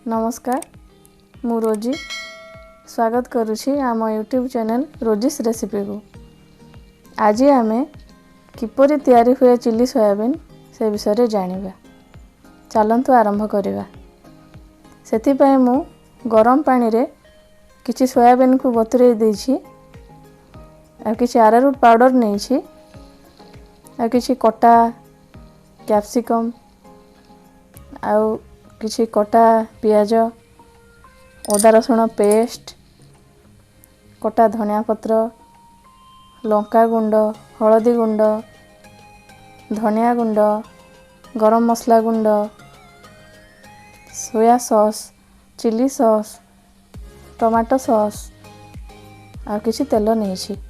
नमस्कार मु रोजी स्वागत करुछि आम यूट्यूब चैनल रोजीस रेसिपी को। आज आमे किपरि तैयारी हुए चिली सोयाबीन से विषय जानिबा। चलंतु आरंभ करिबा। सेति पय मु गरम पानी रे किछि सोयाबीन को बतुरे देछि आ किछि अरारूट पाउडर नेछि आ किछि कटा कैप्सिकम आ किछि कटा पियाज अदा रसुण पेस्ट कटा धनिया पत्र लंका गुंड हळदी गुंड धनिया गुंड गरम मसला गुंड soya sauce chilli sauce tomato sauce आ किछि तेल नेछि।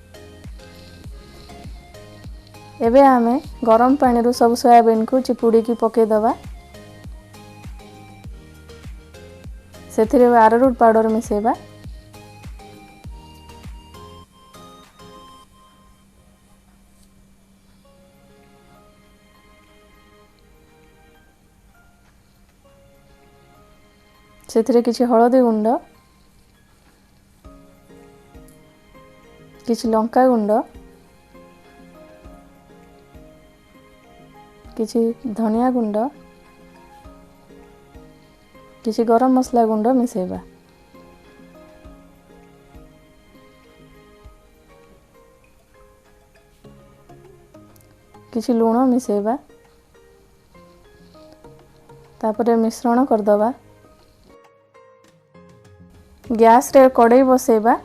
एबे आमे गरम पानी रु सब सोयाबीन को चिपुड़ी की पके दबा। सेथिरे अरारूट पाउडर मिसेबा। सेथिरे किछि हळदी गुंड किछि लंका गुंड किछि धनिया गुंड किछि गरम मसला गुंड मिसेबा। किछि लूण मिसेबा। तापरे मिश्रण कर दबा। गैस रे कड़ाई बसेबा।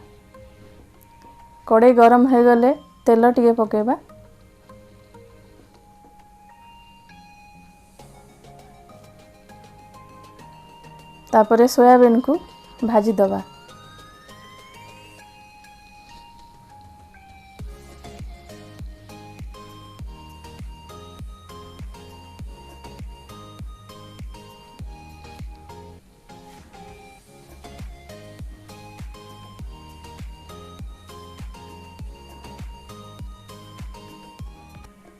कड़ाई गरम हो गले तेल टिके पकेबा। तापरे सोयाबीन को भाजी दबा।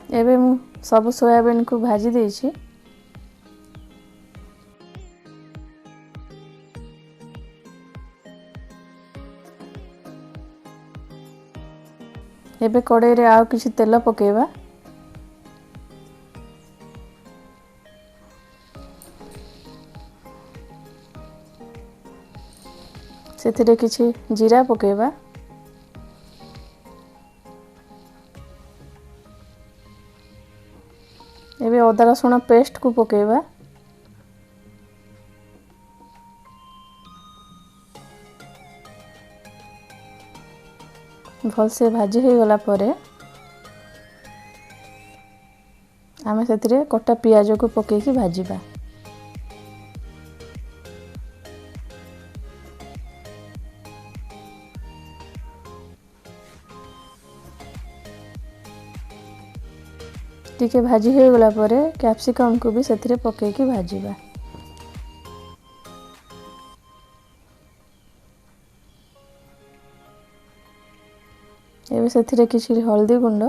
एबे मु सब सोयाबीन को भाजी देछि। एबे कड़ाई रे आउ किछि तेल पकेबा। सेथिरे किछि जीरा पकेबा। एबे अदा रसुण पेस्ट को पकेबा। भल से भाजी हो गला परे आमे सेथिरे कटा पियाज को पके की भाजीबा। टिके भाजी हो गला परे कैप्सिकम को भी सेथिरे पके की भाजीबा। एबे सेथिरे किछि हल्दी गुंड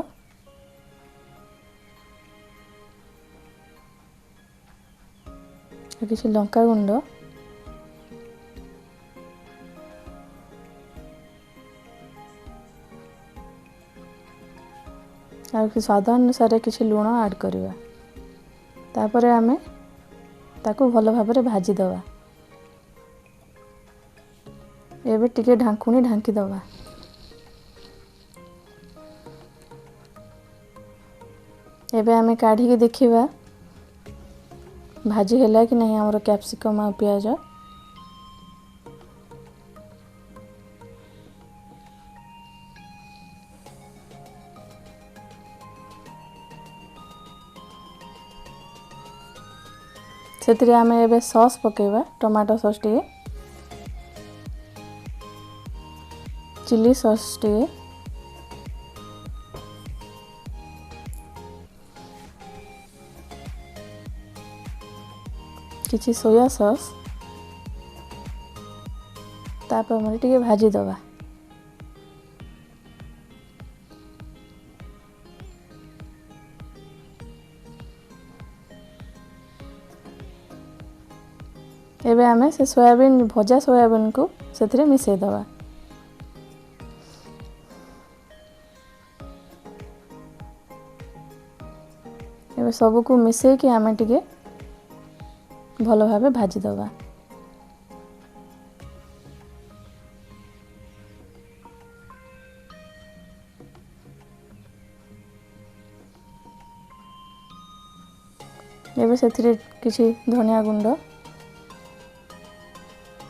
किछि लंका गुंड आ स्वाद अनुसार किछि लूण ऐड करबा। तापरे आमे ताकू भलो भाबरे भाजी दबा। एबे टिके ढांकुनी ढांकी दबा। एबे आमे काढ़ी के देखिबा भाजी होला कि नहीं हमरो कैप्सिकम आ प्याज। सेतिरे आमे एबे सॉस पकेबा। टमाटो सॉस टिके चिली सॉस टिके किछि सोया सॉस तापर मरे टिके भाजी दबा। एबे आमे से सोयाबीन भजा सोयाबीन को सेथिरे मिसई दवा। एबे सब को मिसई कि आमे टिके भलो भाबे भाजी दवा। एबे सेथिरे किछि धनिया गुंड,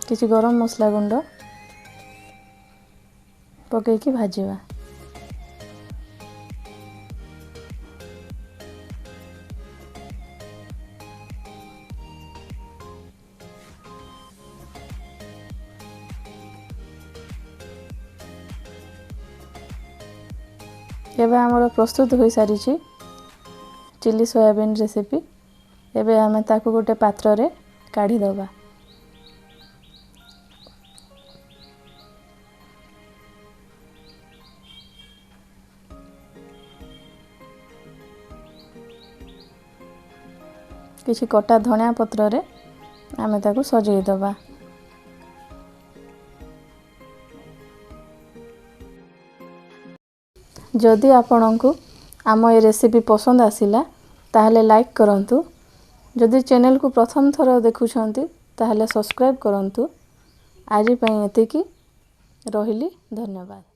किछि गरम मसला गुंड पकई कि भाजीवा। एबे हमर प्रस्तुत होई सारी छी चिली सोयाबीन रेसिपी। एबे आमे ताको गोटे पात्र रे काढी दबा। किछि कटा धनिया पत्र रे आमे ताको सजेई दबा। जदि आपनकु आम ए रेसिपी पसंद आसिला ताहले लाइक करंतु। जदि चैनल को प्रथम थर देखुछंती ताहले सब्सक्राइब करंतु। आजि पई एतिकी रहिली, धन्यवाद।